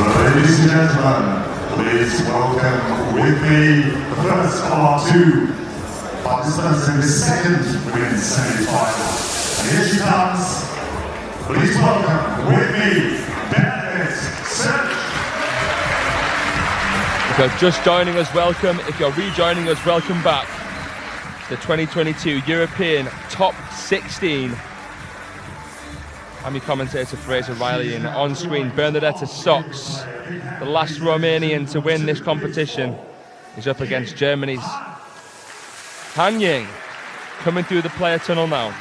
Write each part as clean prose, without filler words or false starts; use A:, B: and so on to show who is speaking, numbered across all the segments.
A: Ladies and gentlemen, please welcome with me the first of our two participants in the second women's semi-final. And here she comes. Please welcome with me, Bernadette Szocs.
B: If you're just joining us, welcome. If you're rejoining us, welcome back. The 2022 European Top 16. I'm your commentator, Fraser Riley, and on screen, Bernadette Szocs, the last Romanian to win this competition, is up against Germany's Ying, coming through the player tunnel now.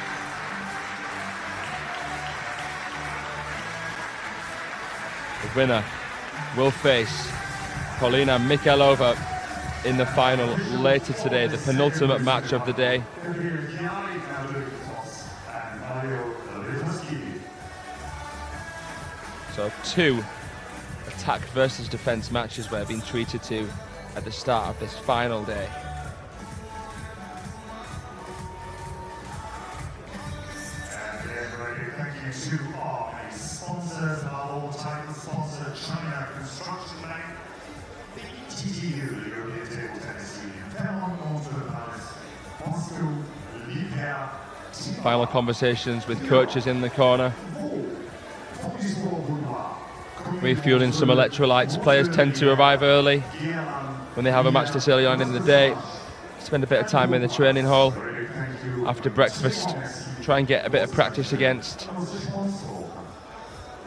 B: The winner will face Paulina Mikhailova in the final later today, the penultimate match of the day. So two attack versus defense matches we're being treated to at the start of this final day.
A: Thank you to our sponsors, our all-time sponsor, China Construction Bank, the ETTU, the European Table Tennis Union, Fairmont Northwood Palace, Moscow, Libya.
B: Final conversations with coaches in the corner. Refueling some electrolytes. Players tend to arrive early when they have a match this early on in the day. Spend a bit of time in the training hall after breakfast. Try and get a bit of practice against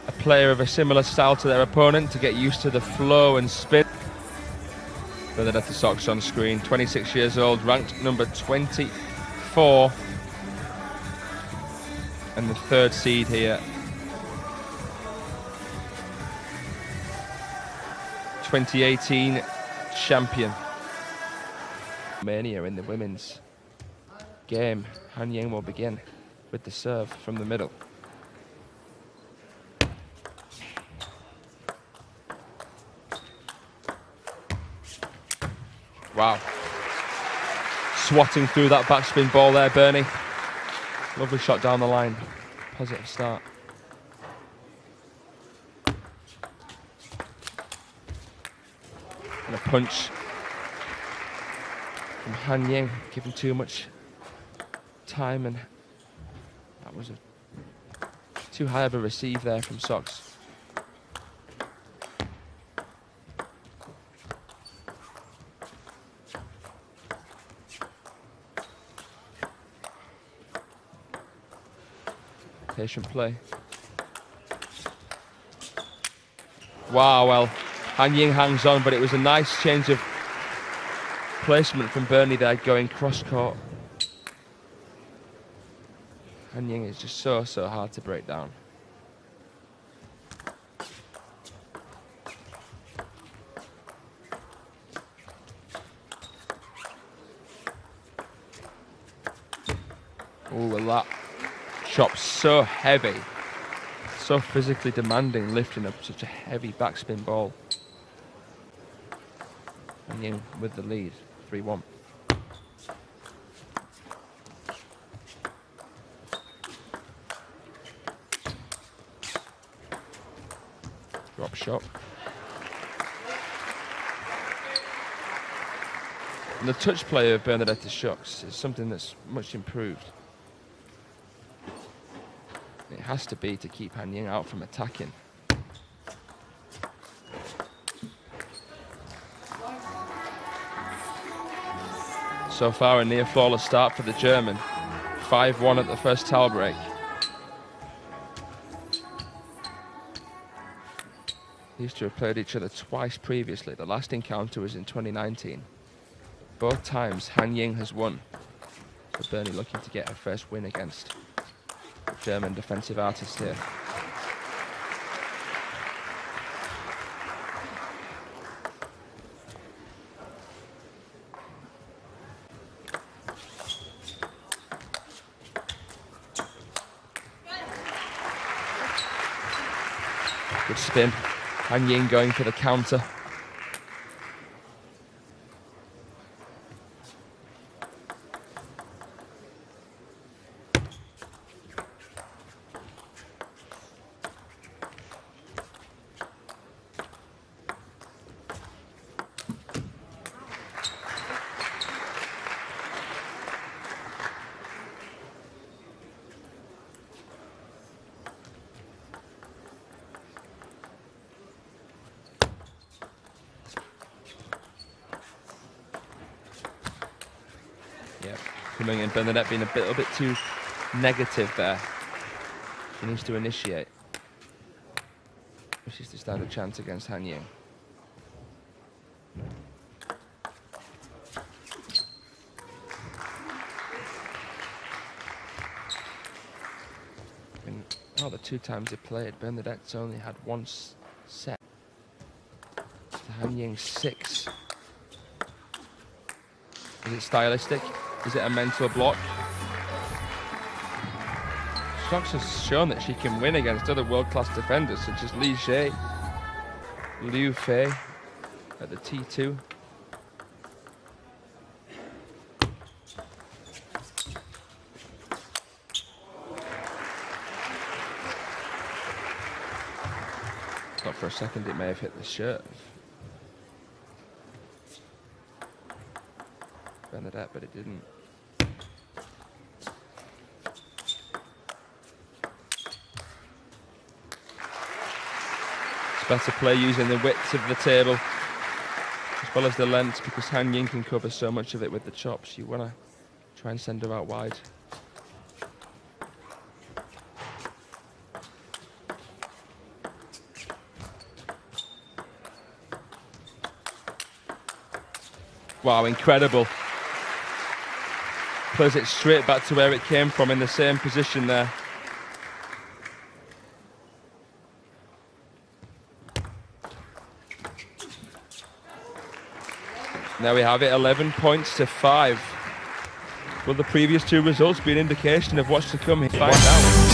B: a player of a similar style to their opponent to get used to the flow and spin. Bernadette Szocs on screen, 26 years old, ranked number 24 and the third seed here. 2018 champion. Romania in the women's game. Ying will begin with the serve from the middle. Wow. Swatting through that backspin ball there, Bernie. Lovely shot down the line. Positive start. And a punch from Ying, giving too much time, and that was too high of a receive there from Szocs. Patient play. Wow, well, Ying hangs on, but it was a nice change of placement from Bernie there, going cross-court. Ying is just so hard to break down. Oh, well, that shot's so heavy, so physically demanding, lifting up such a heavy backspin ball. Ying with the lead, 3-1. Drop shot. And the touch play of Bernadette Szocs is something that's much improved. It has to be to keep Ying out from attacking. So far, a near flawless start for the German. 5-1 at the first towel break. They used to have played each other twice previously. The last encounter was in 2019. Both times, Ying has won. So Bernie looking to get her first win against the German defensive artist here. Good spin. Ying going for the counter. coming in. Bernadette being a little bit too negative there. She needs to initiate. She's to stand a chance against Han Ying. Oh, the 2 times they played, Bernadette's only had 1 set. Han Ying 6. Is it stylistic? Is it a mental block? Szocs has shown that she can win against other world-class defenders such as Li Jie, Liu Fei at the T2. Thought for a second it may have hit the shirt of Bernadette, but it didn't. It's better play using the width of the table as well as the length, because Han Ying can cover so much of it with the chops. You want to try and send her out wide. Wow, incredible. Plays it straight back to where it came from in the same position there. Now we have it, 11 points to 5. Will the previous 2 results be an indication of what's to come here? Find out.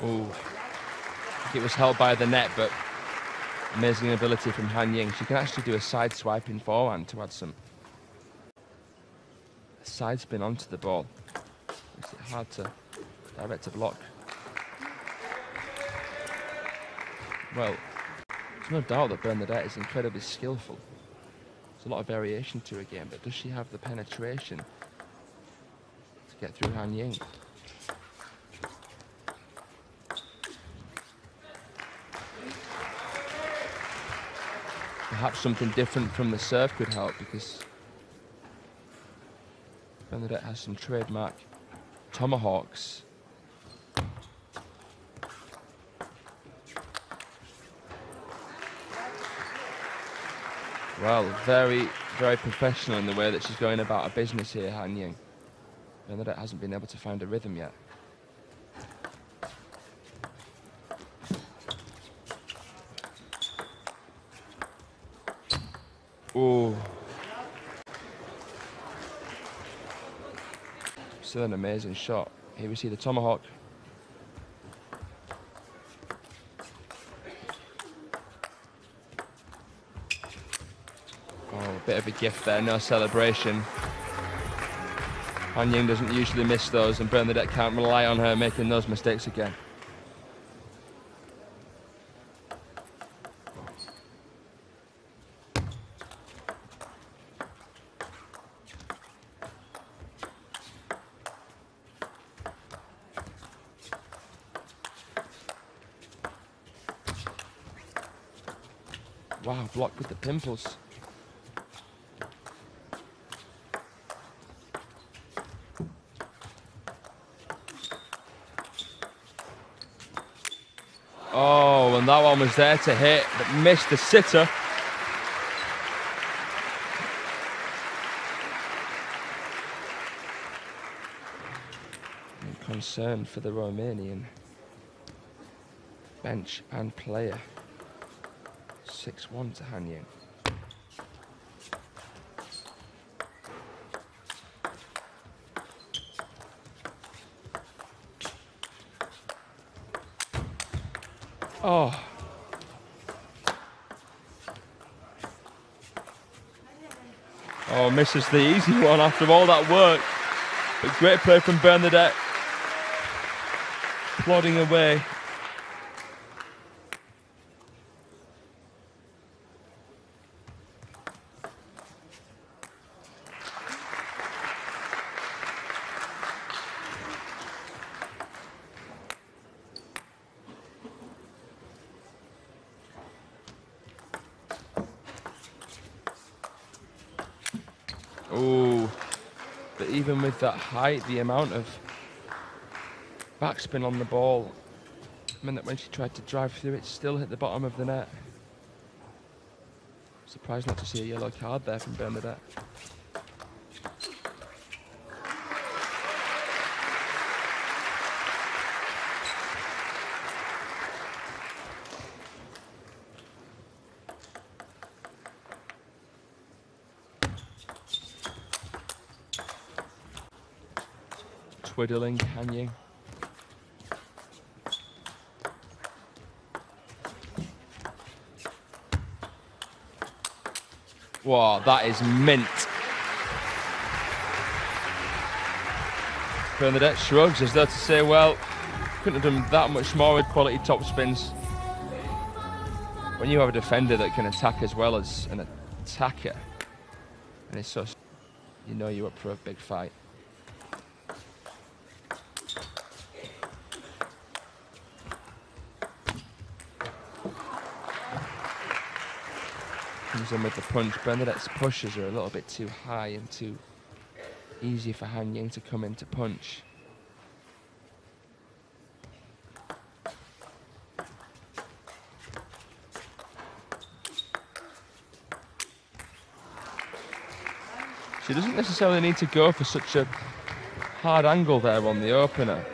B: Ooh. It was held by the net, but amazing ability from Han Ying. She can actually do a side swiping forehand to add some side spin onto the ball. Makes it hard to direct a block. Well, there's no doubt that Bernadette is incredibly skillful. There's a lot of variation to her game, but does she have the penetration to get through Han Ying? Perhaps something different from the serve could help, because Bernadette has some trademark tomahawks. Well, very, very professional in the way that she's going about her business here, Han Ying. Bernadette hasn't been able to find a rhythm yet. Ooh. Still an amazing shot. Here we see the tomahawk. Oh, a bit of a gift there, no celebration. Han Ying doesn't usually miss those, and Bernadette can't rely on her making those mistakes again. Wow, blocked with the pimples. Oh, and that one was there to hit, but missed the sitter. concern for the Romanian bench and player. 6-1 to Han Ying. Oh. Oh, misses the easy one after all that work. But great play from Bernadette. Plodding away. Oh, but even with that height, the amount of backspin on the ball meant that when she tried to drive through it, still hit the bottom of the net. Surprised not to see a yellow card there from Bernadette. Twiddling Han Ying. Wow, that is mint. Bernadette shrugs as though to say, well, couldn't have done that much more with quality top spins. When you have a defender that can attack as well as an attacker, and it's so, you know you're up for a big fight. Comes in with the punch. Bernadette's pushes are a little bit too high and too easy for Han Ying to come in to punch. She doesn't necessarily need to go for such a hard angle there on the opener.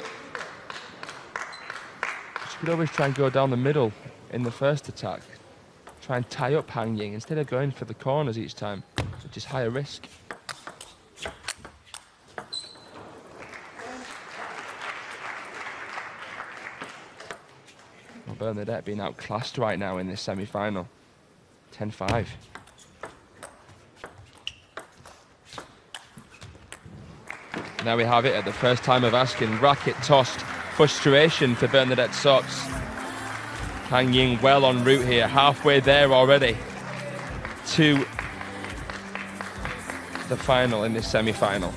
B: She could always try and go down the middle in the first attack. Try and tie up Han Ying instead of going for the corners each time, which is higher risk. Well, Bernadette being outclassed right now in this semi-final. 10-5. Now we have it at the first time of asking. Racket tossed. Frustration for Bernadette Szocs. Han Ying well en route here, halfway there already to the final in this semi-final.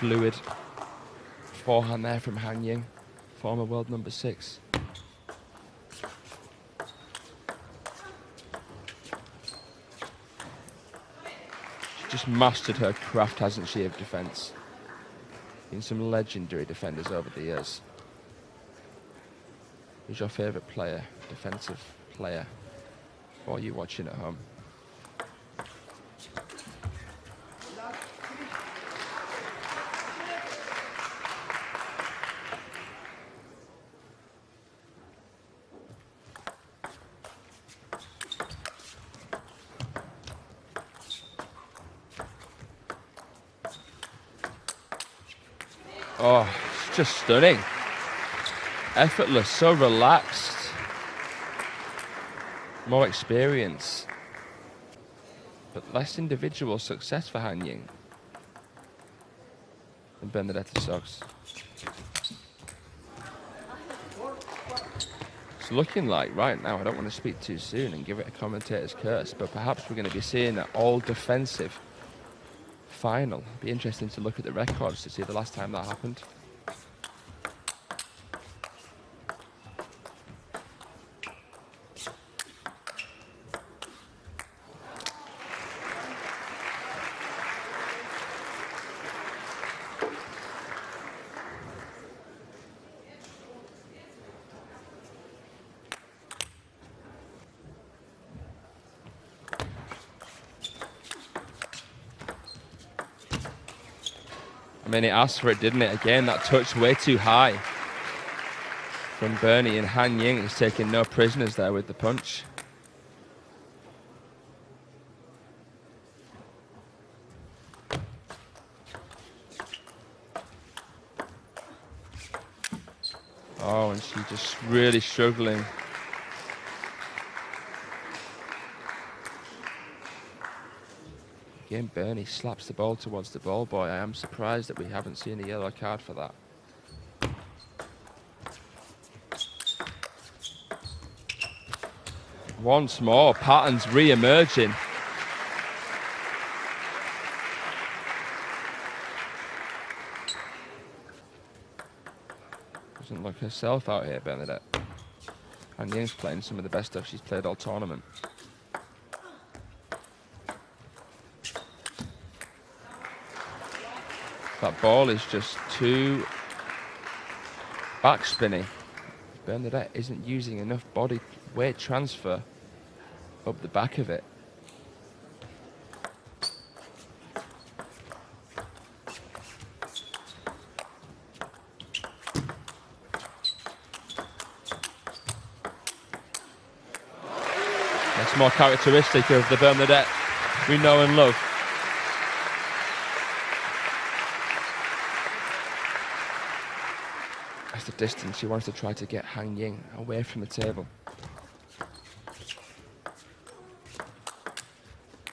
B: Fluid forehand there from Han Ying, former world number 6. She's just mastered her craft, hasn't she, of defence? Been some legendary defenders over the years. Who's your favourite player, defensive player, for you watching at home? Oh, it's just stunning. Effortless, so relaxed. More experience. But less individual success for Han Ying than Bernadette Szocs. It's looking like right now, I don't want to speak too soon and give it a commentator's curse, but perhaps we're going to be seeing an all-defensive final. Be interesting to look at the records to see the last time that happened. I mean, it asked for it, didn't it? Again, that touch way too high from Bernie, and Han Ying is taking no prisoners there with the punch. Oh, and she's just really struggling. Again, Bernie slaps the ball towards the ball boy. I am surprised that we haven't seen a yellow card for that. Once more, patterns re-emerging. Doesn't look herself out here, Bernadette. And Ying's playing some of the best stuff she's played all tournament. That ball is just too backspinny. Bernadette isn't using enough body weight transfer up the back of it. That's more characteristic of the Bernadette we know and love. That's the distance she wants to try to get Han Ying away from the table.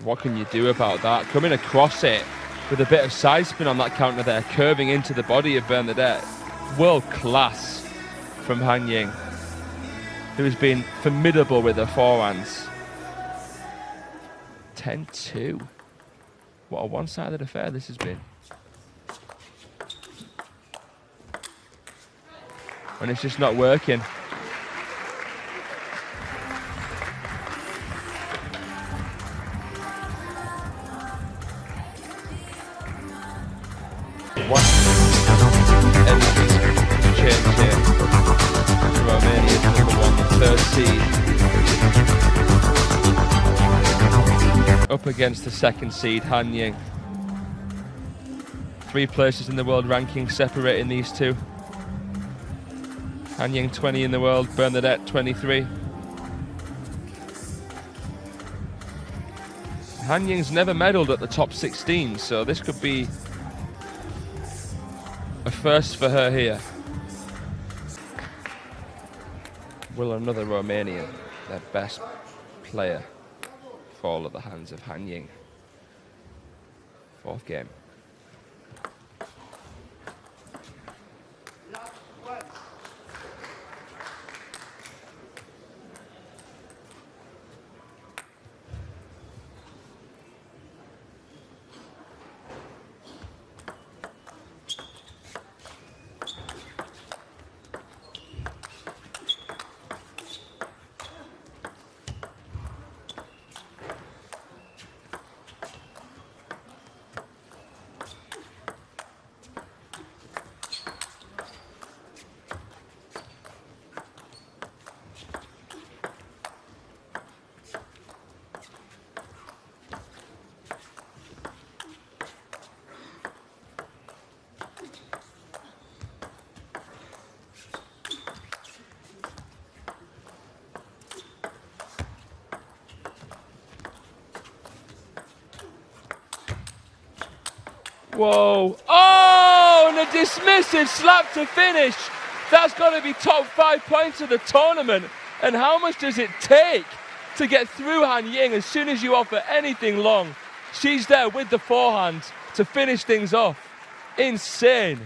B: What can you do about that? Coming across it with a bit of side spin on that counter there, curving into the body of Bernadette. World class from Han Ying, who has been formidable with her forehands. 10-2. What a one-sided affair this has been. And it's just not working. Everything's changed here. Romania's #1, the third seed. Up against the second seed, Han Ying. 3 places in the world ranking separating these two. Han Ying 20 in the world, Bernadette 23. Han Ying's never medalled at the top 16, so this could be a first for her here. Will another Romanian, their best player, fall at the hands of Han Ying? 4th game. Whoa. Oh, and a dismissive slap to finish. That's got to be top 5 points of the tournament. And how much does it take to get through Han Ying? As soon as you offer anything long, she's there with the forehand to finish things off. Insane.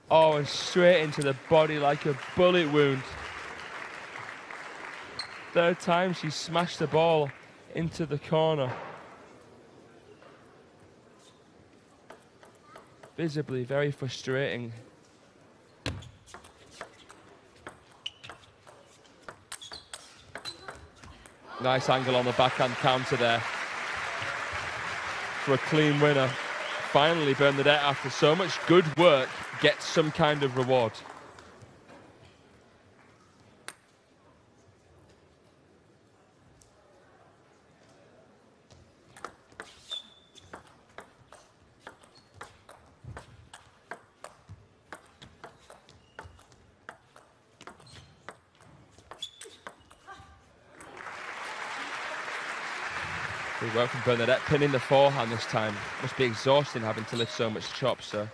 B: Oh, and straight into the body like a bullet wound. 3rd time she smashed the ball into the corner. Visibly very frustrating. Nice angle on the backhand counter there. for a clean winner. Finally, Bernadette, after so much good work, gets some kind of reward. Good work from Bernadette, pinning the forehand this time. Must be exhausting having to lift so much chop, so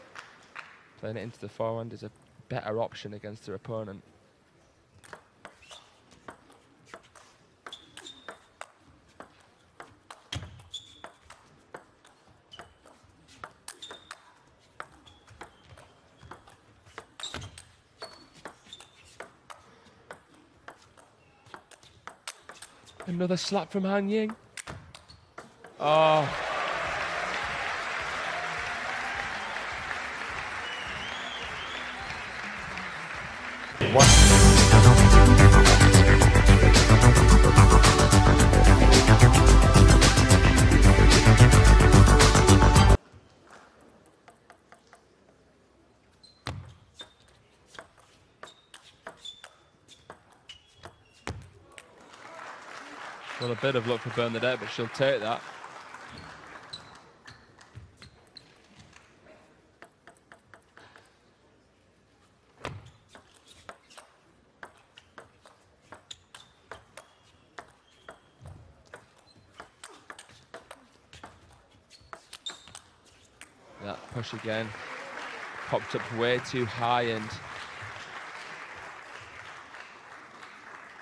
B: playing it into the forehand is a better option against her opponent. Another slap from Ying. Oh. Well, a bit of luck for Bernadette, but she'll take that. That push again. Popped up way too high, and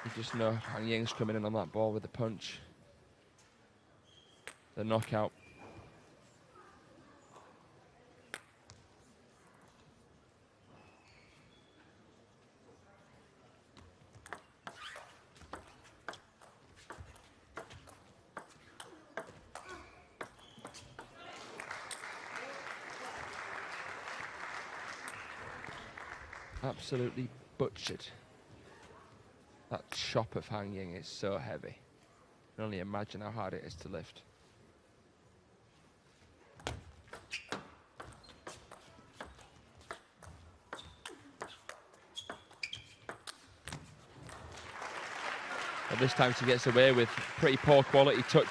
B: you just know Ying's coming in on that ball with the punch. The knockout. Absolutely butchered. That chop of Ying is so heavy. You can only imagine how hard it is to lift. But this time she gets away with pretty poor quality touch.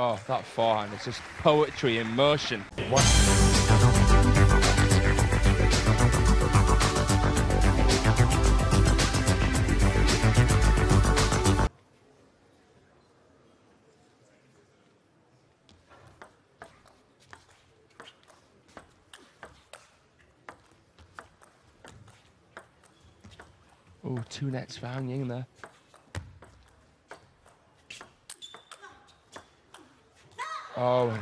B: Oh, that forehand is just poetry in motion. Oh, two nets for Ying there. Oh,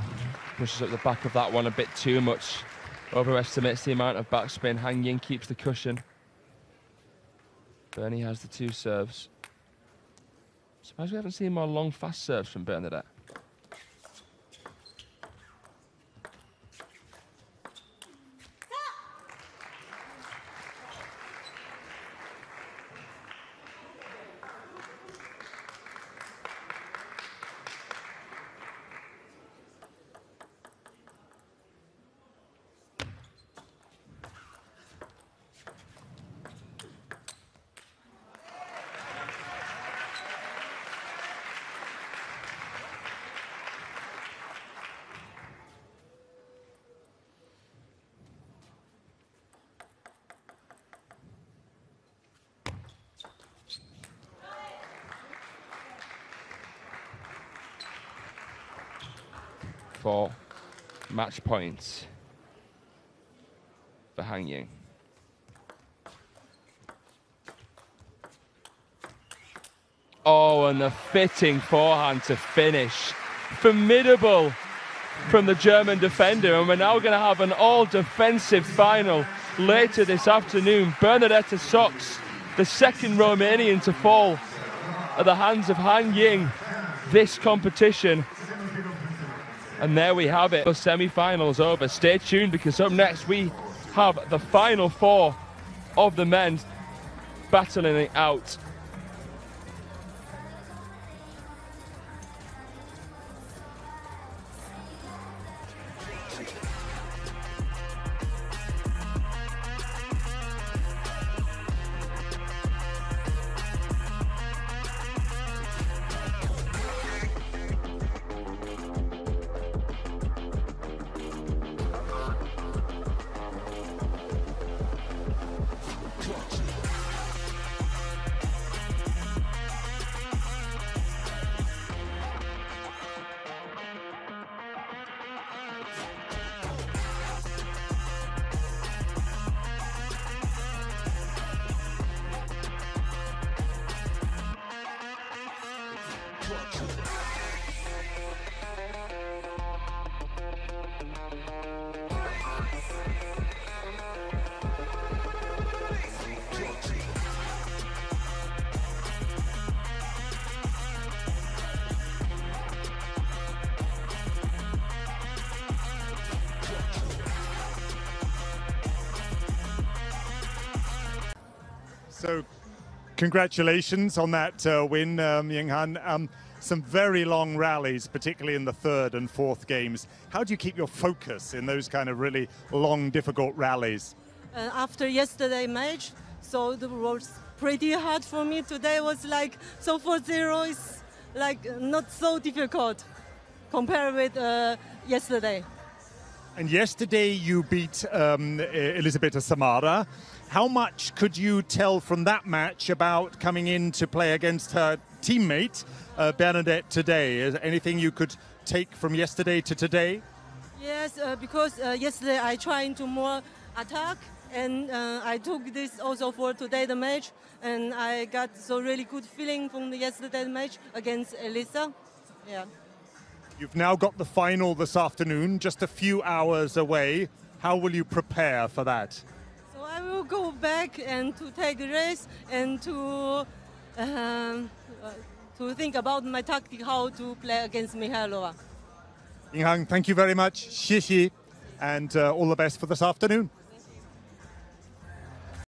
B: pushes up the back of that one a bit too much. Overestimates the amount of backspin. Ying keeps the cushion. Bernie has the two serves. Surprised we haven't seen more long, fast serves from Bernadette. For match points for Ying. Oh, Oh, and the fitting forehand to finish. Formidable from the German defender, and we're now going to have an all-defensive final later this afternoon. Bernadette Szocs, the second Romanian to fall at the hands of Ying this competition. And there we have it, the semi-finals over. Stay tuned, because up next we have the final four of the men battling it out.
C: So, congratulations on that win, Ying. Some very long rallies, particularly in the third and fourth games. How do you keep your focus in those kind of really long, difficult rallies?
D: After yesterday match, so it was pretty hard for me. Today was like, so 4-0 is like not so difficult compared with yesterday.
C: And yesterday you beat Elisabetta Samara. How much could you tell from that match about coming in to play against her teammate, Bernadette, today? Is there anything you could take from yesterday to today?
D: Yes, because yesterday I tried to more attack, and I took this also for today the match, and I got so really good feeling from the yesterday match against Elisa. Yeah.
C: You've now got the final this afternoon, just a few hours away. How will you prepare for that?
D: So I will go back and to take a race and to think about my tactic, how to play against Mihailova.
C: Ying, thank you very much. 谢谢, and all the best for this afternoon.